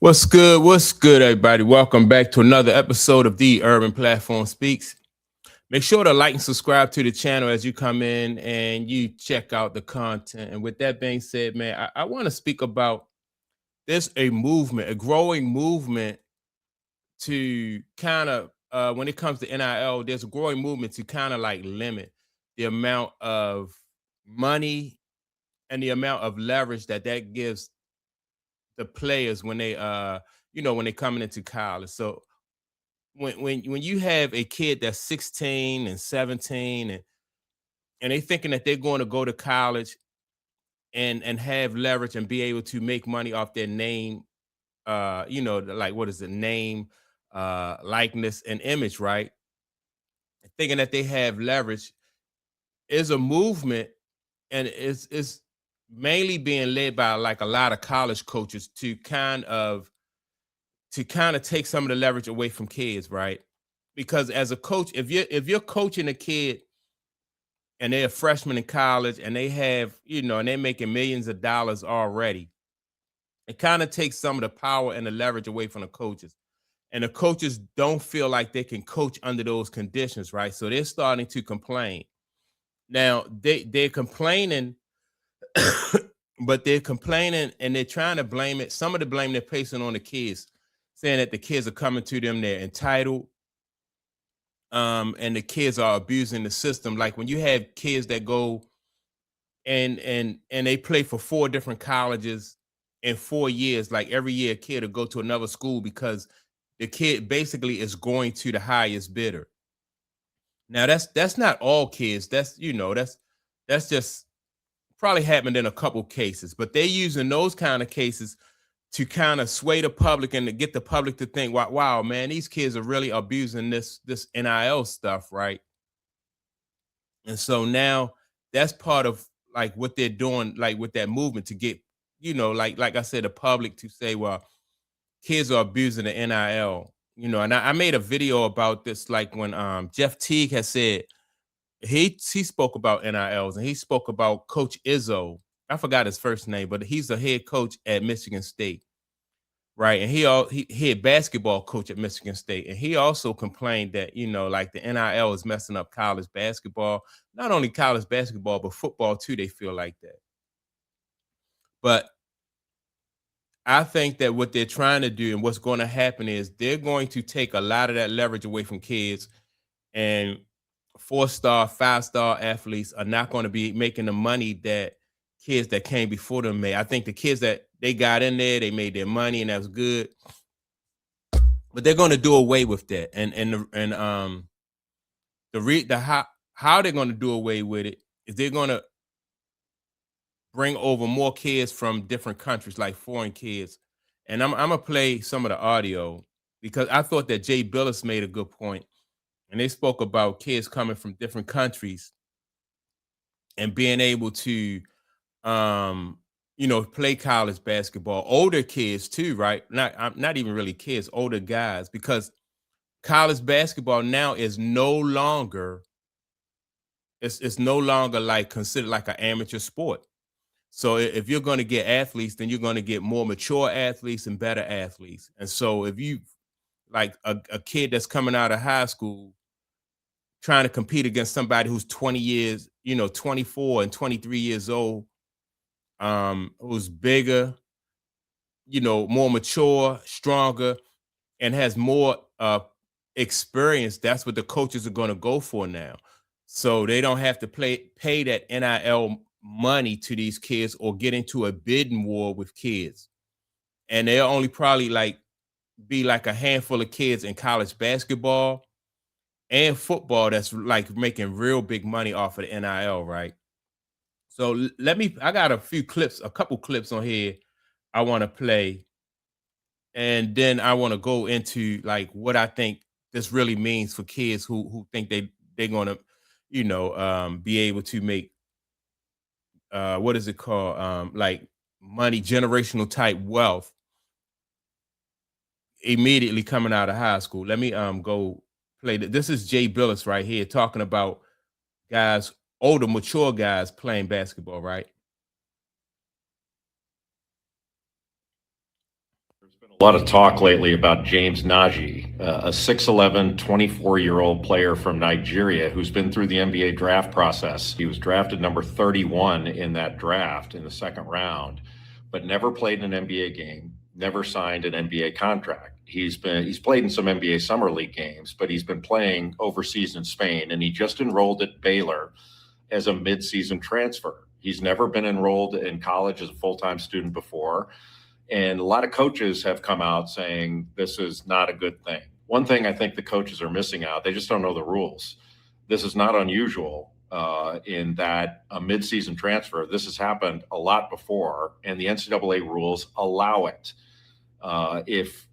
What's good? What's good, everybody? Welcome back to another episode of the Urban Platform Speaks. Make sure to like and subscribe to the channel as you come in and you check out the content. And with that being said, man, I want to speak about there's a movement, a growing movement to kind of, when it comes to NIL, there's a growing movement to kind of like limit the amount of money and the amount of leverage that gives the players when when they coming into college. So when you have a kid that's 16 and 17 and they thinking that they're going to go to college and have leverage and be able to make money off their name, like what is the name, likeness and image, right? Thinking that they have leverage is a movement, and it's mainly being led by like a lot of college coaches to kind of take some of the leverage away from kids, right? Because as a coach, if you're coaching a kid and they're a freshman in college and they have, and they're making millions of dollars already, it kind of takes some of the power and the leverage away from the coaches. And the coaches don't feel like they can coach under those conditions, right? So they're starting to complain. Now they're complaining, but they're complaining and they're trying to blame it. Some of the blame they're placing on the kids, saying that the kids are coming to them, they're entitled, and the kids are abusing the system. Like when you have kids that go and they play for four different colleges in 4 years, like every year a kid will go to another school because the kid basically is going to the highest bidder. Now that's not all kids. That's just probably happened in a couple cases, but they're using those kind of cases to kind of sway the public and to get the public to think, wow, man, these kids are really abusing this NIL stuff, right? And so now that's part of like what they're doing, like with that movement to get, like I said, the public to say, well, kids are abusing the NIL, and I made a video about this, like when Jeff Teague has said he spoke about NILs and he spoke about Coach Izzo. I forgot his first name, but he's the head coach at Michigan State, right? And he had basketball coach at Michigan State, and he also complained that like the NIL is messing up college basketball, not only college basketball but football too. They feel like that, but I think that what they're trying to do and what's going to happen is they're going to take a lot of that leverage away from kids, and 4-star, 5-star athletes are not going to be making the money that kids that came before them made. I think the kids that they got in there, they made their money and that was good, but they're going to do away with that. And the how they're going to do away with it is they're going to bring over more kids from different countries, like foreign kids. And I'm gonna play some of the audio because I thought that Jay Billis made a good point, and they spoke about kids coming from different countries and being able to play college basketball. Older kids too, right? Not even really kids, older guys, because college basketball now is no longer it's no longer like considered like an amateur sport. So if you're going to get athletes, then you're going to get more mature athletes and better athletes. And so if you like a kid that's coming out of high school trying to compete against somebody who's 20 years, 24 and 23 years old, who's bigger, more mature, stronger, and has more experience, that's what the coaches are going to go for now. So they don't have to pay that NIL money to these kids or get into a bidding war with kids. And they'll only probably like be like a handful of kids in college basketball and football that's like making real big money off of the NIL, right? So I got a couple clips on here I want to play, and then I want to go into like what I think this really means for kids who think they're gonna, be able to make what is it called, like money, generational type wealth immediately coming out of high school. Let me go play this is Jay Billis right here talking about guys, older, mature guys playing basketball, right? A lot of talk lately about James Nagy, a 6'11", 24-year-old player from Nigeria who's been through the NBA draft process. He was drafted number 31 in that draft in the second round, but never played an NBA game, never signed an NBA contract. He's played in some NBA Summer League games, but he's been playing overseas in Spain, and he just enrolled at Baylor as a midseason transfer. He's never been enrolled in college as a full-time student before. And a lot of coaches have come out saying this is not a good thing. One thing I think the coaches are missing out, they just don't know the rules. This is not unusual in that a midseason transfer, this has happened a lot before, and the NCAA rules allow it. If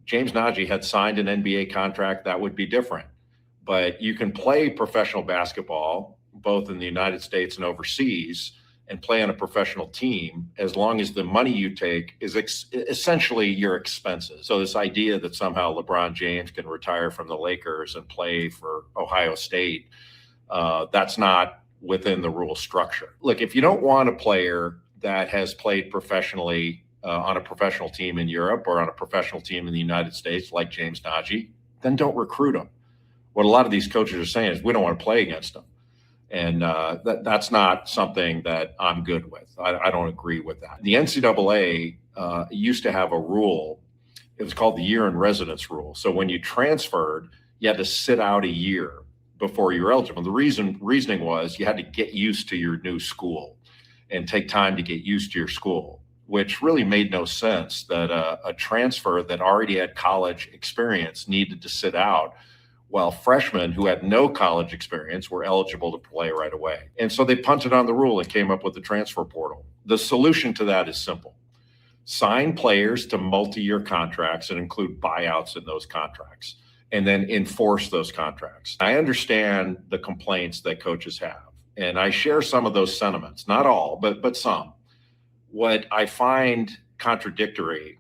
James Nagy had signed an NBA contract, that would be different. But you can play professional basketball, both in the United States and overseas, and play on a professional team as long as the money you take is essentially your expenses. So this idea that somehow LeBron James can retire from the Lakers and play for Ohio State, that's not within the rule structure. Look, if you don't want a player that has played professionally on a professional team in Europe or on a professional team in the United States, like James Nagy, then don't recruit him. What a lot of these coaches are saying is we don't want to play against him. And that's not something that I'm good with. I don't agree with that. The NCAA used to have a rule. It was called the year in residence rule. So when you transferred, you had to sit out a year before you were eligible. The reasoning was you had to get used to your new school and take time to get used to your school, which really made no sense that a transfer that already had college experience needed to sit out, while freshmen who had no college experience were eligible to play right away. And so they punted on the rule and came up with the transfer portal. The solution to that is simple. Sign players to multi-year contracts and include buyouts in those contracts, and then enforce those contracts. I understand the complaints that coaches have, and I share some of those sentiments, not all, but some. What I find contradictory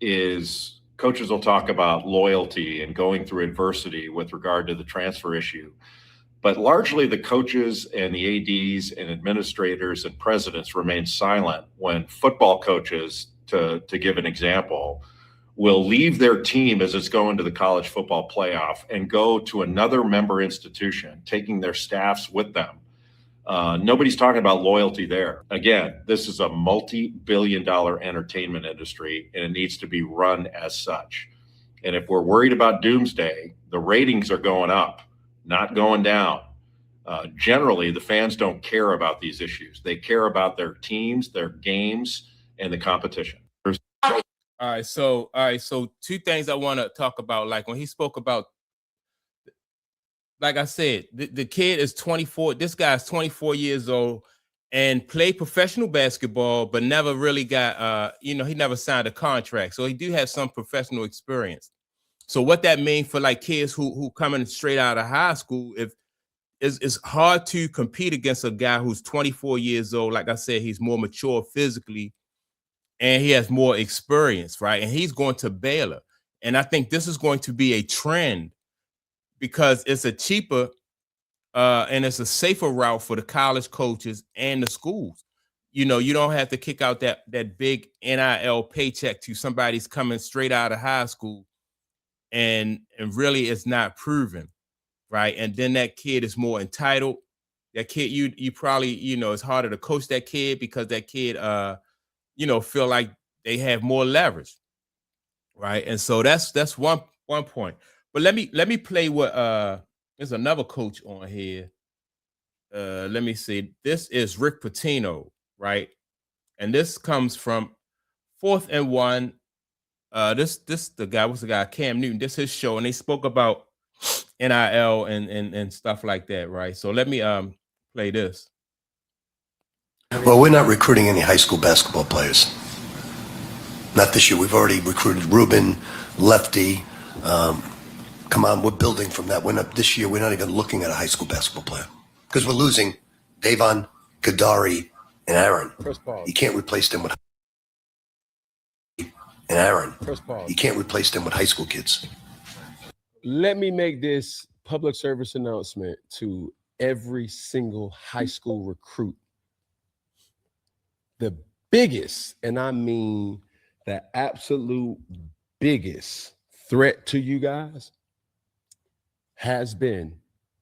is coaches will talk about loyalty and going through adversity with regard to the transfer issue. But largely the coaches and the ADs and administrators and presidents remain silent when football coaches, to give an example, will leave their team as it's going to the college football playoff and go to another member institution, taking their staffs with them. Nobody's talking about loyalty there. Again, this is a multi-billion-dollar entertainment industry, and it needs to be run as such. And if we're worried about doomsday, the ratings are going up, not going down. Generally, the fans don't care about these issues. They care about their teams, their games, and the competition. All right. So two things I want to talk about. Like when he spoke about, like I said, the kid is 24. This guy's 24 years old and played professional basketball, but never really got, he never signed a contract. So he do have some professional experience. So what that means for like kids who coming straight out of high school, it's hard to compete against a guy who's 24 years old. Like I said, he's more mature physically and he has more experience, right? And he's going to Baylor. And I think this is going to be a trend because it's a cheaper and it's a safer route for the college coaches and the schools. You don't have to kick out that big NIL paycheck to somebody's coming straight out of high school and really it's not proven, right? And then that kid is more entitled. That kid, you probably, it's harder to coach that kid because that kid feel like they have more leverage, right? And so that's one point. But let me play what there's another coach on here. Let me see. This is Rick Pitino, right? And this comes from 4th and 1. This the guy, what's the guy? Cam Newton. This is his show, and they spoke about NIL and stuff like that, right? So let me play this. Well, we're not recruiting any high school basketball players. Not this year. We've already recruited Ruben, Lefty. Come on, we're building from that. This year, we're not even looking at a high school basketball player because we're losing Davon, Kadari, and Aaron. You can't replace them with You can't replace them with high school kids. Let me make this public service announcement to every single high school recruit. The biggest, and I mean the absolute biggest threat to you guys has been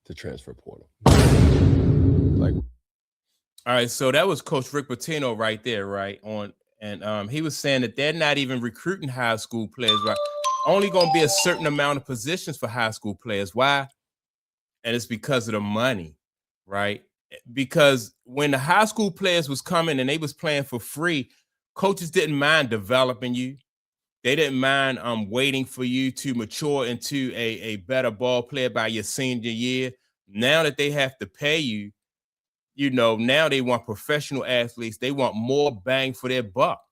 the transfer portal. Like, all right, so that was Coach Rick Pitino right there, right? And he was saying that they're not even recruiting high school players, right? Only going to be a certain amount of positions for high school players. Why? And it's because of the money, right? Because when the high school players was coming and they was playing for free, coaches didn't mind developing you. They didn't mind waiting for you to mature into a better ball player by your senior year. Now that they have to pay you, now they want professional athletes. They want more bang for their buck.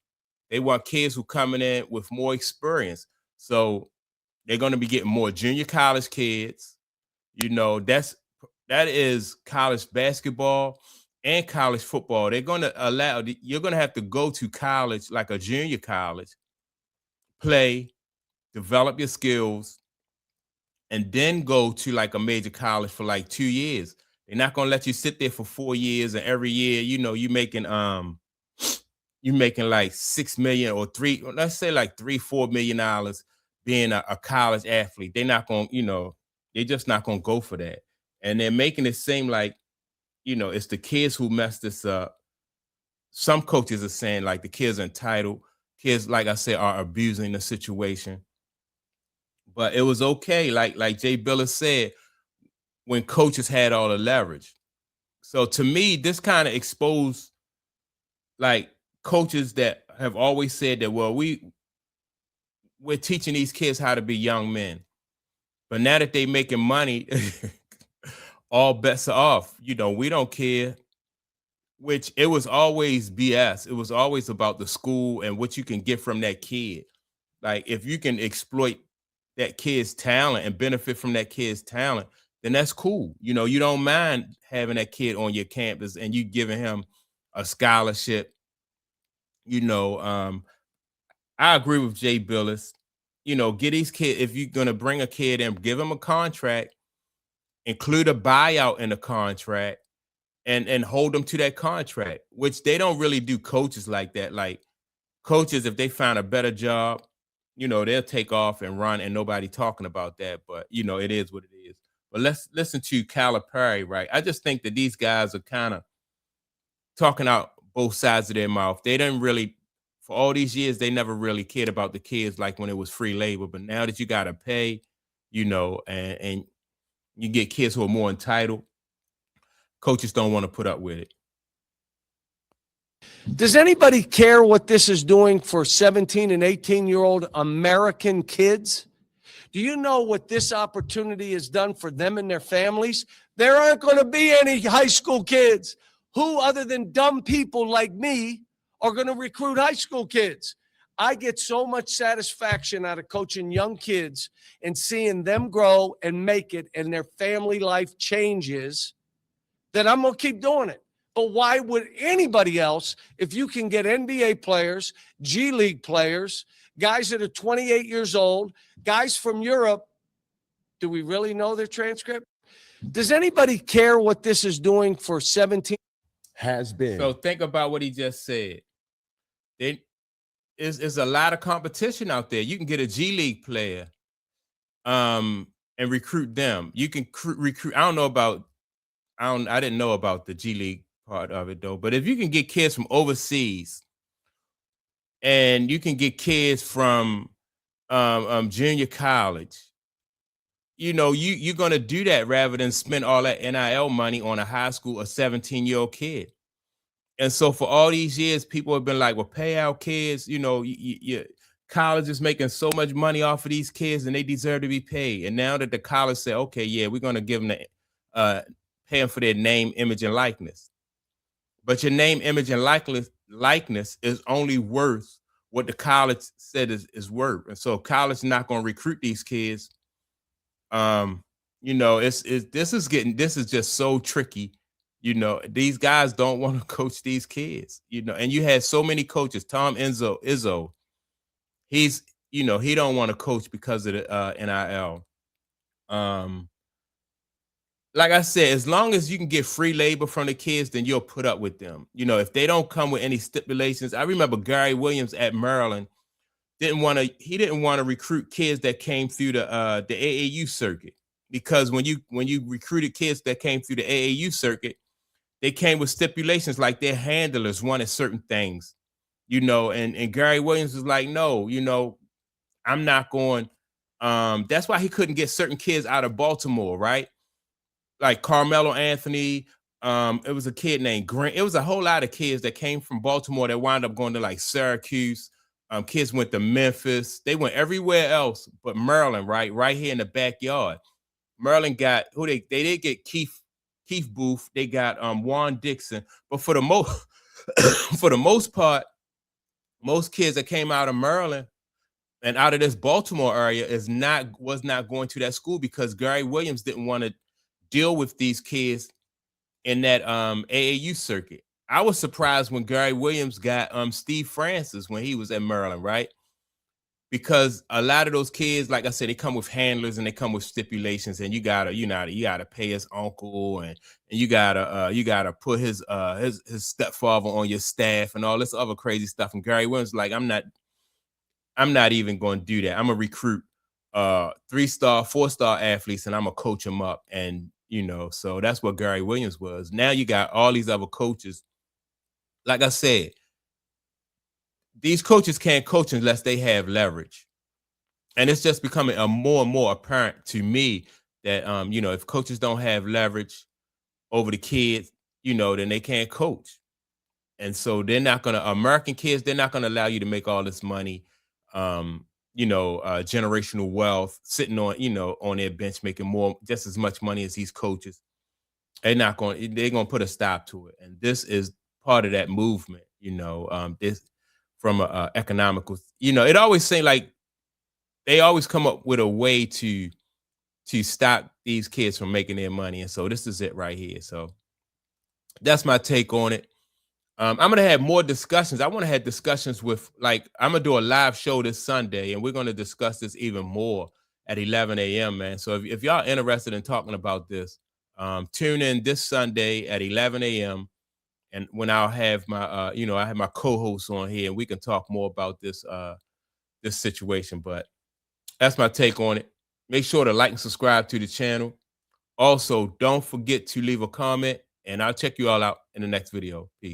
They want kids who coming in with more experience. So they're going to be getting more junior college kids. That is college basketball and college football. They're going to you're going to have to go to college, like a junior college, play, develop your skills, and then go to like a major college for like 2 years. They're not going to let you sit there for 4 years and every year, you're making like $6 million or let's say like $3-4 million being a college athlete. They're not going, they're just not going to go for that. And they're making it seem like, it's the kids who messed this up. Some coaches are saying like the kids are entitled. Kids, like I said, are abusing the situation. But it was okay, like Jay Billis said, when coaches had all the leverage. So to me, this kind of exposed like coaches that have always said that, well, we're teaching these kids how to be young men. But now that they're making money, all bets are off. We don't care. Which it was always BS. It was always about the school and what you can get from that kid. Like if you can exploit that kid's talent and benefit from that kid's talent, then that's cool. You don't mind having that kid on your campus and you giving him a scholarship. I agree with Jay Billis. Get these kids, if you're going to bring a kid in, give him a contract, include a buyout in the contract, and hold them to that contract, which they don't really do coaches like that. Like coaches, if they find a better job, they'll take off and run and nobody talking about that. But, it is what it is. But let's listen to Calipari, right? I just think that these guys are kind of talking out both sides of their mouth. They didn't really, for all these years, they never really cared about the kids like when it was free labor. But now that you got to pay, and you get kids who are more entitled, coaches don't want to put up with it. Does anybody care what this is doing for 17 and 18-year-old American kids? Do you know what this opportunity has done for them and their families? There aren't going to be any high school kids. Who, other than dumb people like me, are going to recruit high school kids? I get so much satisfaction out of coaching young kids and seeing them grow and make it and their family life changes that I'm going to keep doing it. But why would anybody else, if you can get NBA players, G League players, guys that are 28 years old, guys from Europe, do we really know their transcript? Does anybody care what this is doing for 17? has been. So think about what he just said. There is a lot of competition out there. You can get a G League player and recruit them. You can recruit. I didn't know about the G League part of it though. But if you can get kids from overseas and you can get kids from junior college, you're going to do that rather than spend all that NIL money on a high school, a 17-year-old kid. And so for all these years, people have been like, well, pay our kids, college is making so much money off of these kids and they deserve to be paid. And now that the college said, okay, yeah, we're going to give them pay them for their name, image, and likeness. But your name, image, and likeness is only worth what the college said is worth. And so college is not going to recruit these kids. This is just so tricky. These guys don't want to coach these kids, and you had so many coaches. Tom Izzo, he don't want to coach because of the NIL. Like I said, as long as you can get free labor from the kids, then you'll put up with them. If they don't come with any stipulations. I remember Gary Williams at Maryland he didn't want to recruit kids that came through the AAU circuit, because when you recruited kids that came through the AAU circuit, they came with stipulations like their handlers wanted certain things, and Gary Williams was like, no, I'm not going. That's why he couldn't get certain kids out of Baltimore, right? Like Carmelo Anthony. It was a kid named Grant. It was a whole lot of kids that came from Baltimore that wound up going to like Syracuse. Kids went to Memphis. They went everywhere else but Maryland, right here in the backyard. Maryland got who they did get Keith Booth. They got Juan Dixon. But for the most part, most kids that came out of Maryland and out of this Baltimore area was not going to that school because Gary Williams didn't want to deal with these kids in that AAU circuit. I was surprised when Gary Williams got Steve Francis when he was at Maryland, right? Because a lot of those kids, like I said, they come with handlers and they come with stipulations, and you gotta pay his uncle, and you gotta put his stepfather on your staff and all this other crazy stuff. And Gary Williams like, I'm not even going to do that. I'm gonna recruit 3-star, 4-star athletes, and I'm gonna coach them up. And so that's what Gary Williams was. Now you got all these other coaches. Like I said, these coaches can't coach unless they have leverage. And it's just becoming more and more apparent to me that, if coaches don't have leverage over the kids, then they can't coach. And so American kids, they're not going to allow you to make all this money, generational wealth, sitting on their bench, making just as much money as these coaches. They're going to put a stop to it. And this is part of that movement, this from a economical, it always seems like they always come up with a way to stop these kids from making their money. And so this is it right here. So that's my take on it. I'm going to have more discussions. I want to have discussions with, I'm going to do a live show this Sunday, and we're going to discuss this even more at 11 a.m., man. So if y'all interested in talking about this, tune in this Sunday at 11 a.m. And when I'll have my, I have my co-hosts on here, and we can talk more about this situation. But that's my take on it. Make sure to like and subscribe to the channel. Also, don't forget to leave a comment, and I'll check you all out in the next video. Peace.